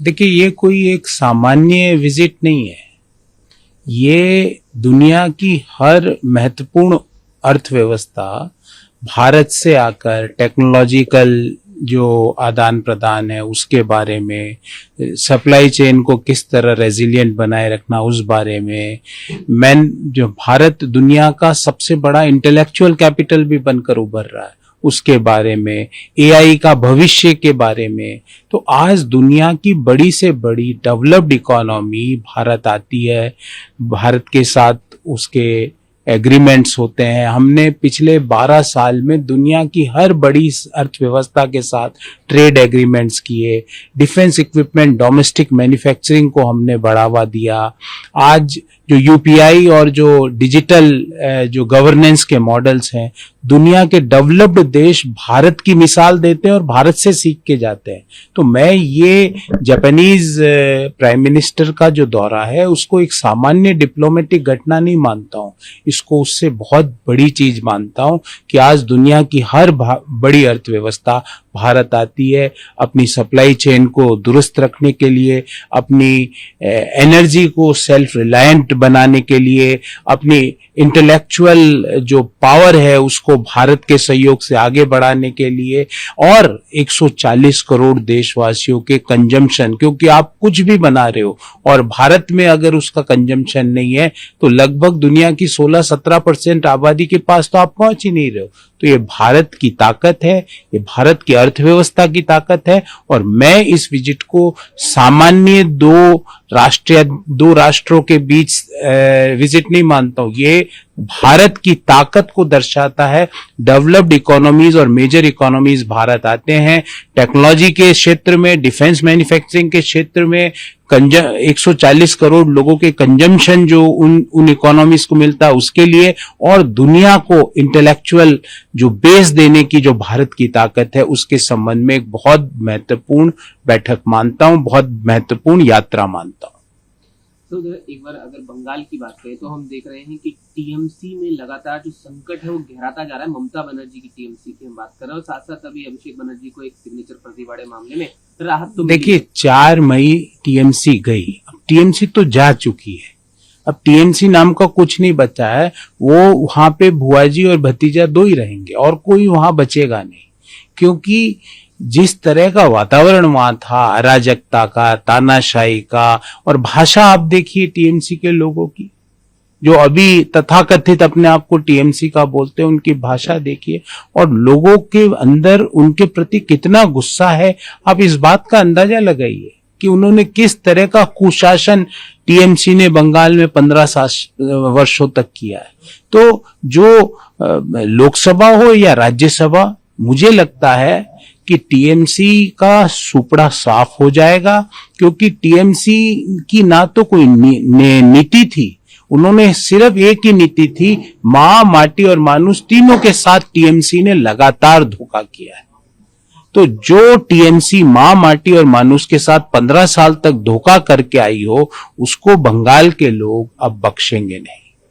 देखिए, ये कोई एक सामान्य विजिट नहीं है। ये दुनिया की हर महत्वपूर्ण अर्थव्यवस्था भारत से आकर टेक्नोलॉजिकल जो आदान प्रदान है उसके बारे में, सप्लाई चेन को किस तरह रेजिलिएंट बनाए रखना उस बारे में, जो भारत दुनिया का सबसे बड़ा इंटेलेक्चुअल कैपिटल भी बनकर उभर रहा है उसके बारे में, एआई का भविष्य के बारे में। तो आज दुनिया की बड़ी से बड़ी डेवलप्ड इकोनॉमी भारत आती है, भारत के साथ उसके एग्रीमेंट्स होते हैं। हमने पिछले 12 साल में दुनिया की हर बड़ी अर्थव्यवस्था के साथ ट्रेड एग्रीमेंट्स किए, डिफेंस इक्विपमेंट डोमेस्टिक मैन्युफैक्चरिंग को हमने बढ़ावा दिया। आज जो यूपीआई और जो डिजिटल जो गवर्नेंस के मॉडल्स हैं, दुनिया के डेवलप्ड देश भारत की मिसाल देते हैं और भारत से सीख के जाते हैं। तो मैं ये जापानीज प्राइम मिनिस्टर का जो दौरा है उसको एक सामान्य डिप्लोमेटिक घटना नहीं मानता हूँ, इसको उससे बहुत बड़ी चीज मानता हूँ कि आज दुनिया की हर बड़ी अर्थव्यवस्था भारत आती है अपनी सप्लाई चेन को दुरुस्त रखने के लिए, अपनी एनर्जी को सेल्फ रिलायंट बनाने के लिए, अपनी इंटेलेक्चुअल जो पावर है उसको भारत के सहयोग से आगे बढ़ाने के लिए, और 140 करोड़ देशवासियों के कंजम्पशन, क्योंकि आप कुछ भी बना रहे हो और भारत में अगर उसका कंजम्पशन नहीं है तो लगभग दुनिया की 16-17% आबादी के पास तो आप पहुंच ही नहीं रहे हो। तो ये भारत की ताकत है, ये भारत की अर्थव्यवस्था की ताकत है। और मैं इस विजिट को सामान्य दो राष्ट्रों के बीच विजिट नहीं मानता हूं, ये भारत की ताकत को दर्शाता है। डेवलप्ड इकोनॉमीज और मेजर इकोनॉमीज भारत आते हैं, टेक्नोलॉजी के क्षेत्र में, डिफेंस मैन्युफैक्चरिंग के क्षेत्र में 140 करोड़ लोगों के कंजम्पशन जो उन इकोनॉमीज को मिलता है उसके लिए, और दुनिया को इंटेलेक्चुअल जो बेस देने की जो भारत की ताकत है उसके संबंध में एक बहुत महत्वपूर्ण बैठक मानता हूं, बहुत महत्वपूर्ण यात्रा मानता हूं। तो एक बार अगर बंगाल की बात करें तो हम देख रहे हैं कि टीएमसी में लगातार जो संकट है वो गहराता जा रहा है। ममता बनर्जी की टीएमसी की हम बात कर रहे हैं और साथ साथ अभी अभिषेक बनर्जी को एक सिग्नेचर फर्जीवाड़े मामले में राहत तो देखिए, 4 मई टीएमसी गई, अब टीएमसी तो जा चुकी है, अब टीएमसी नाम का कुछ नहीं बचा है। वो वहां पे बुआजी और भतीजा 2 ही रहेंगे और कोई वहां बचेगा नहीं, क्योंकि जिस तरह का वातावरण वहां था, अराजकता का, तानाशाही का, और भाषा आप देखिए टीएमसी के लोगों की, जो अभी तथाकथित अपने आप को टीएमसी का बोलते हैं, उनकी भाषा देखिए और लोगों के अंदर उनके प्रति कितना गुस्सा है। आप इस बात का अंदाजा लगाइए कि उन्होंने किस तरह का कुशासन टीएमसी ने बंगाल में 15 वर्षों तक किया है। तो जो लोकसभा हो या राज्यसभा, मुझे लगता है कि टीएमसी का सुपड़ा साफ हो जाएगा, क्योंकि टीएमसी की ना तो कोई नीति थी, उन्होंने सिर्फ एक ही नीति थी, मां, माटी और मानुष, तीनों के साथ टीएमसी ने लगातार धोखा किया है। तो जो टीएमसी मां, माटी और मानुष के साथ 15 साल तक धोखा करके आई हो, उसको बंगाल के लोग अब बख्शेंगे नहीं।